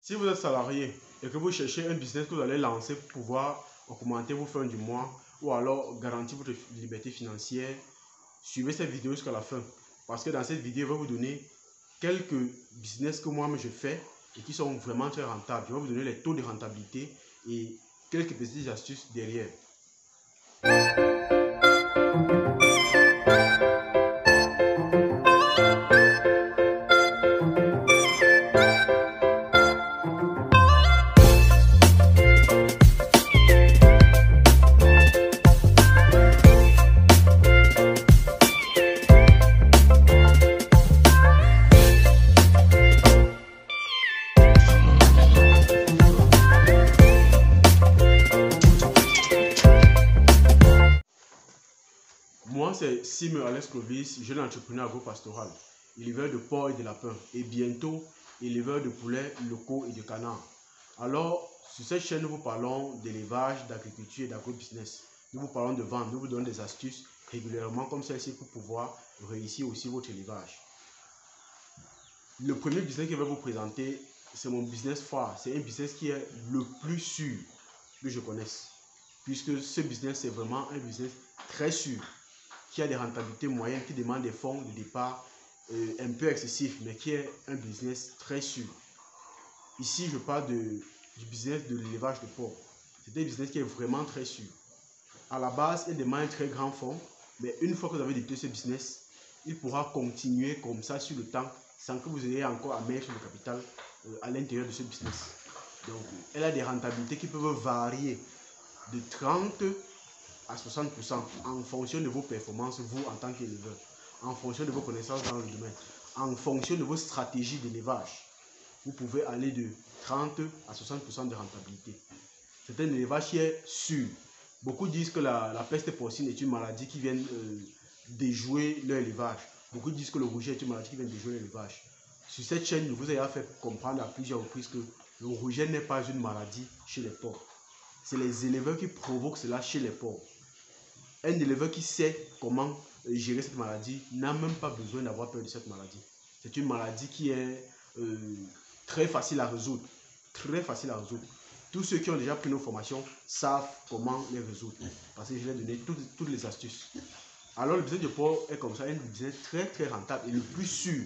Si vous êtes salarié et que vous cherchez un business que vous allez lancer pour pouvoir augmenter vos fins du mois ou alors garantir votre liberté financière, suivez cette vidéo jusqu'à la fin. Parce que dans cette vidéo, je vais vous donner quelques business que moi je fais et qui sont vraiment très rentables. Je vais vous donner les taux de rentabilité et quelques petites astuces derrière. Moi, c'est Sim Alex Clovis, jeune entrepreneur agro-pastoral, éleveur de porcs et de lapins et bientôt éleveur de poulets locaux et de canards. Alors, sur cette chaîne, nous vous parlons d'élevage, d'agriculture et d'agro-business. Nous vous parlons de vente, nous vous donnons des astuces régulièrement comme celle-ci pour pouvoir réussir aussi votre élevage. Le premier business que je vais vous présenter, c'est mon business phare. C'est un business qui est le plus sûr que je connaisse. Puisque ce business, c'est vraiment un business très sûr, qui a des rentabilités moyennes, qui demande des fonds de départ un peu excessifs, mais qui est un business très sûr. Ici, je parle du business de l'élevage de porcs. C'est un business qui est vraiment très sûr. À la base, il demande un très grand fonds, mais une fois que vous avez débuté ce business, il pourra continuer comme ça sur le temps, sans que vous ayez encore à mettre le capital à l'intérieur de ce business. Donc, elle a des rentabilités qui peuvent varier de 30 à 60% en fonction de vos performances, vous en tant qu'éleveur, en fonction de vos connaissances dans le domaine, en fonction de vos stratégies d'élevage. Vous pouvez aller de 30 à 60% de rentabilité. C'est un élevage qui est sûr. Beaucoup disent que la peste porcine est une maladie qui vient déjouer leur élevage. Beaucoup disent que le rouget est une maladie qui vient déjouer l'élevage. Sur cette chaîne, je vous ai fait comprendre à plusieurs reprises que le rouget n'est pas une maladie chez les porcs. C'est les éleveurs qui provoquent cela chez les porcs. Un éleveur qui sait comment gérer cette maladie n'a même pas besoin d'avoir peur de cette maladie. C'est une maladie qui est très facile à résoudre. Très facile à résoudre. Tous ceux qui ont déjà pris nos formations savent comment les résoudre. Parce que je vais donner toutes les astuces. Alors le business de porc est comme ça, un business très rentable et le plus sûr.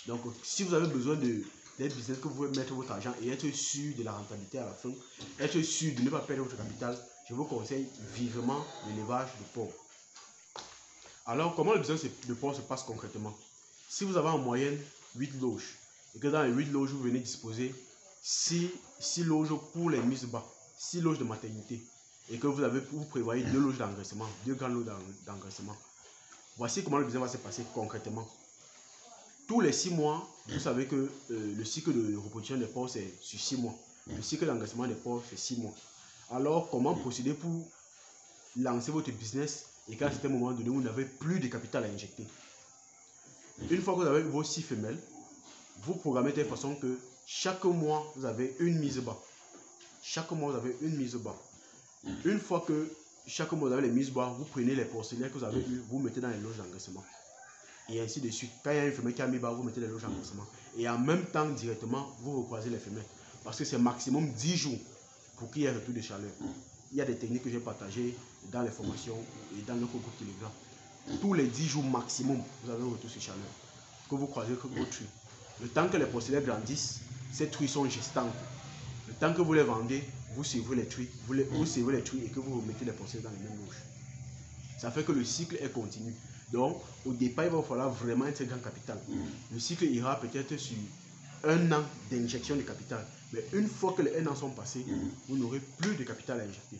Donc si vous avez besoin d'un business que vous pouvez mettre votre argent et être sûr de la rentabilité à la fin, être sûr de ne pas perdre votre capital, je vous conseille vivement l'élevage de porc. Alors, comment le business de porc se passe concrètement? Si vous avez en moyenne 8 loges, et que dans les 8 loges, vous venez disposer 6 loges pour les mises bas, 6 loges de maternité, et que vous prévoyez 2 loges d'engraissement, 2 grandes loges d'engraissement. Voici comment le business va se passer concrètement. Tous les 6 mois, vous savez que le cycle de reproduction des porcs, c'est sur 6 mois. Le cycle d'engraissement des porcs, c'est 6 mois. Alors, comment procéder pour lancer votre business et qu'à un certain moment donné, vous n'avez plus de capital à injecter? Une fois que vous avez vos 6 femelles, vous programmez de telle façon que chaque mois, vous avez une mise bas. Chaque mois, vous avez une mise bas. Une fois que chaque mois, vous avez les mises bas, vous prenez les porcelaines que vous avez eues, vous mettez dans les loges d'engraissement. Et ainsi de suite. Quand il y a une femelle qui a mis bas, vous mettez les loges d'engraissement. Et en même temps, directement, vous recroisez les femelles. Parce que c'est maximum 10 jours pour qu'il y ait un retour de chaleur. Il y a des techniques que j'ai partagées dans les formations et dans le groupe Telegram. Tous les 10 jours maximum, vous avez un retour de chaleur. Que vous croisez vos truies. Le temps que les porcelaines grandissent, ces truies sont gestantes. Le temps que vous les vendez, vous servez les truies, vous servez les truies et que vous remettez les porcelaines dans les mêmes loges. Ça fait que le cycle est continu. Donc, au départ, il va falloir vraiment un très grand capital. Le cycle ira peut-être sur 1 an d'injection de capital. Mais une fois que les 1 an sont passés, vous n'aurez plus de capital à injecter.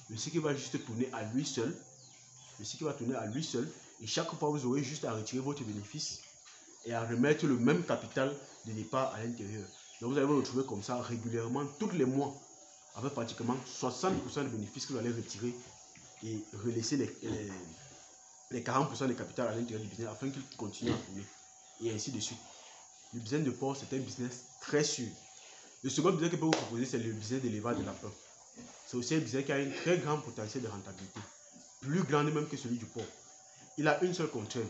Le cycle va juste tourner à lui seul. Le cycle va tourner à lui seul. Et chaque fois, vous aurez juste à retirer votre bénéfice et à remettre le même capital de départ à l'intérieur. Donc, vous allez vous retrouver comme ça régulièrement, tous les mois, avec pratiquement 60% de bénéfices que vous allez retirer et relaisser les 40% de capital à l'intérieur du business afin qu'il continue à tourner. Et ainsi de suite. Le business de porc, c'est un business très sûr. Le second business que je peux vous proposer, c'est le business d'élevage de lapins. C'est aussi un business qui a un très grand potentiel de rentabilité. Plus grand même que celui du porc. Il a une seule contrainte.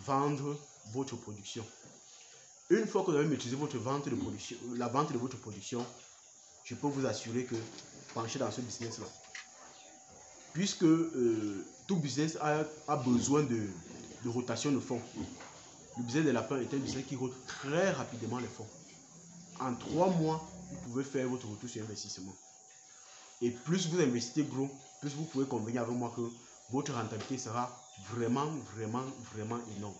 Vendre votre production. Une fois que vous avez maîtrisé votre vente de production, la vente de votre production, je peux vous assurer que penchez dans ce business-là. Puisque tout business a besoin de rotation de fonds. Le business des lapins est un business qui rote très rapidement les fonds. En 3 mois, vous pouvez faire votre retour sur investissement. Et plus vous investissez gros, plus vous pouvez convenir avec moi que votre rentabilité sera vraiment énorme.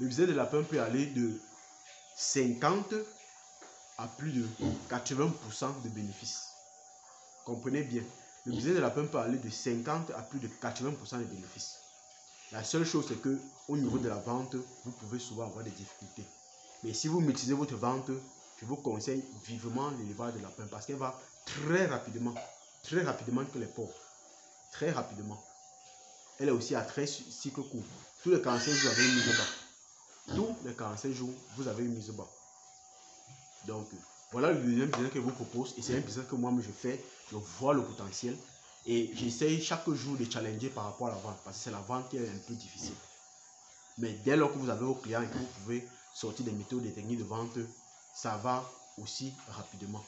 Le business des lapins peut aller de 50 à plus de 80% de bénéfices. Comprenez bien, le business des lapins peut aller de 50 à plus de 80% de bénéfices. La seule chose, c'est que au niveau de la vente, vous pouvez souvent avoir des difficultés. Mais si vous maîtrisez votre vente, je vous conseille vivement l'élevage de lapin parce qu'elle va très rapidement que les porcs. Très rapidement. Elle est aussi à très cycle court. Tous les 45 jours, vous avez une mise bas. Tous les 45 jours, vous avez une mise bas. Donc, voilà le deuxième business que je vous propose. Et c'est un business que moi, je fais. Je vois le potentiel. Et j'essaye chaque jour de challenger par rapport à la vente. Parce que c'est la vente qui est un peu difficile. Mais dès lors que vous avez vos clients et que vous pouvez sortir des méthodes, des techniques de vente, ça va aussi rapidement.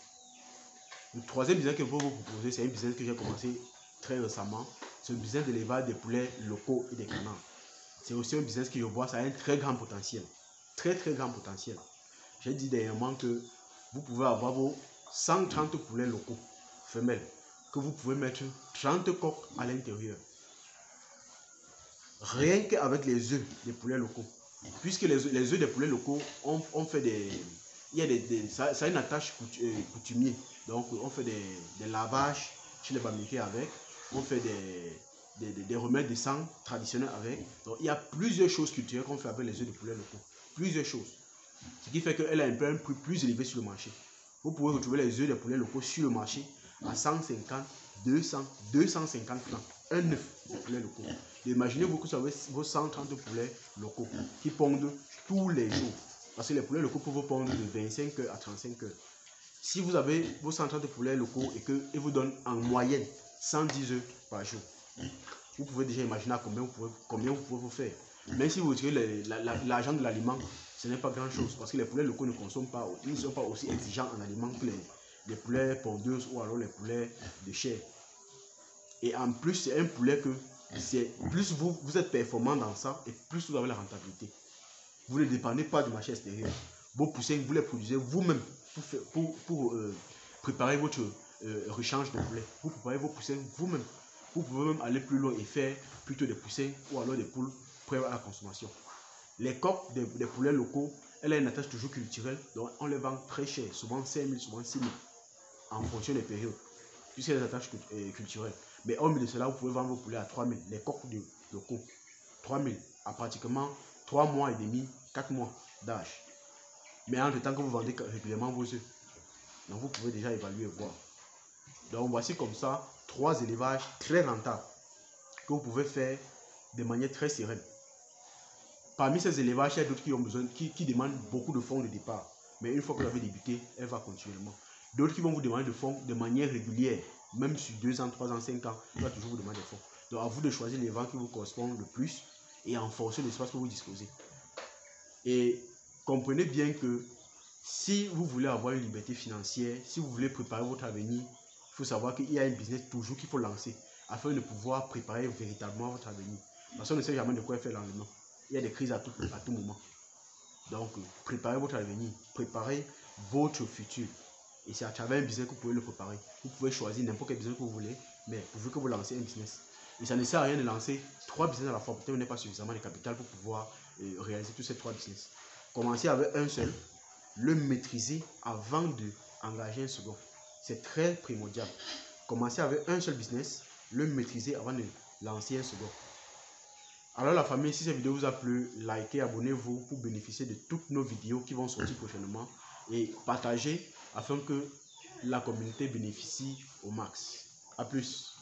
Le troisième business que je peux vous proposer, c'est un business que j'ai commencé très récemment. C'est le business de l'élevage des poulets locaux et des canards. C'est aussi un business que je vois, ça a un très grand potentiel. Très grand potentiel. J'ai dit dernièrement que vous pouvez avoir vos 130 poulets locaux femelles, que vous pouvez mettre 30 coques à l'intérieur. Rien qu'avec les œufs des poulets locaux. Puisque les œufs des poulets locaux, on fait des... ça a une attache coutumier. Donc on fait des lavages chez les Bamileke avec. On fait des remèdes de sang traditionnels avec. Donc il y a plusieurs choses culturelles qu'on fait avec les œufs de poulet locaux. Plusieurs choses. Ce qui fait qu'elle a un prix plus élevé sur le marché. Vous pouvez retrouver les œufs de poulet locaux sur le marché à 150, 200, 250 francs. Un œuf de poulet locaux. Imaginez-vous que vous avez vos 130 poulets locaux qui pondent tous les jours. Parce que les poulets locaux peuvent pondre de 25 heures à 35 heures. Si vous avez vos 130 poulets locaux et qu'ils vous donnent en moyenne 110 œufs par jour, vous pouvez déjà imaginer combien vous pouvez vous faire. Même si vous retirez l'argent de l'aliment, ce n'est pas grand chose parce que les poulets locaux ne consomment pas, ils ne sont pas aussi exigeants en aliments que les poulets pondeuses ou alors les poulets de chair. Et en plus, c'est un poulet que plus vous êtes performant dans ça et plus vous avez la rentabilité. Vous ne dépendez pas du marché extérieur. Vos poussins, vous les produisez vous-même pour préparer votre rechange de poulet. Vous préparez vos poussins vous-même. Vous pouvez même aller plus loin et faire plutôt des poussins ou alors des poules prêtes à la consommation. Les coques des poulets locaux, elle a une attache toujours culturelle, donc on les vend très cher, souvent 5 000, souvent 6 000, en fonction des périodes, puisqu'il y a des attaches culturelles. Mais au milieu de cela, vous pouvez vendre vos poulets à 3 000. Les coques de locaux, 3 000, à pratiquement 3 mois et demi, 4 mois d'âge. Mais en temps que vous vendez régulièrement vos œufs. Donc vous pouvez déjà évaluer et voir. Donc voici comme ça 3 élevages très rentables que vous pouvez faire de manière très sereine. Parmi ces élevages, il y a d'autres qui ont besoin, qui demandent beaucoup de fonds de départ. Mais une fois que vous avez débuté, elle va continuellement. D'autres qui vont vous demander de fonds de manière régulière, même sur 2 ans, 3 ans, 5 ans, il va toujours vous demander des fonds. Donc à vous de choisir l'élevage qui vous correspond le plus et en fonction de l'espace que vous disposez. Et comprenez bien que si vous voulez avoir une liberté financière, si vous voulez préparer votre avenir, il faut savoir qu'il y a un business toujours qu'il faut lancer afin de pouvoir préparer véritablement votre avenir. Parce qu'on ne sait jamais de quoi faire le lendemain. Il y a des crises à tout moment. Donc, préparez votre avenir, préparez votre futur. Et c'est à travers un business que vous pouvez le préparer. Vous pouvez choisir n'importe quel business que vous voulez, mais pourvu que vous lancez un business. Et ça ne sert à rien de lancer 3 business à la fois. Peut-être que vous n'avez pas suffisamment de capital pour pouvoir réaliser tous ces 3 business. Commencez avec un seul, le maîtriser avant d'engager un second. C'est très primordial. Commencez avec un seul business, le maîtriser avant de lancer un second. Alors la famille, si cette vidéo vous a plu, likez, abonnez-vous pour bénéficier de toutes nos vidéos qui vont sortir prochainement et partagez afin que la communauté bénéficie au max. A plus.